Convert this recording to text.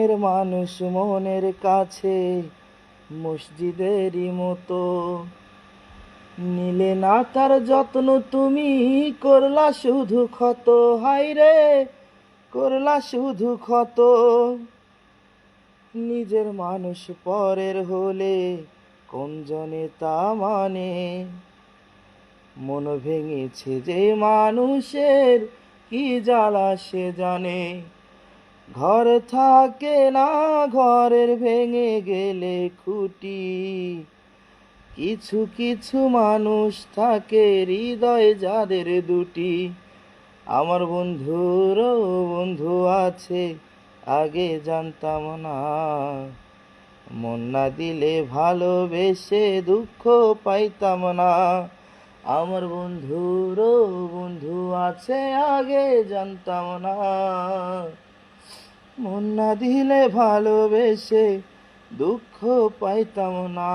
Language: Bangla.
মনের মানুষ মনের কাছে মসজিদেরই মতো, নিলে না তার যত্ন তুমি, করলা শুধু ক্ষত, হায় রে করলা শুধু ক্ষত। নিজের মানুষ পরের হলে কোন জনে তা মানে, মন ভেঙেছে যে মানুষের কি জ্বালা সে জানে। ঘর থাকে না ঘরের ভেঙে গেলে খুঁটি, কিছু কিছু মানুষ থাকে হৃদয় যাদের দুটি। আমার বন্ধুরও বন্ধু আছে আগে জানতাম না, মন না দিলে ভালোবেসে দুঃখ পাইতাম না। আমার বন্ধুরও বন্ধু আছে আগে জানতাম না, মন না দিলে ভালোবেসে দুঃখ পাইতাম না।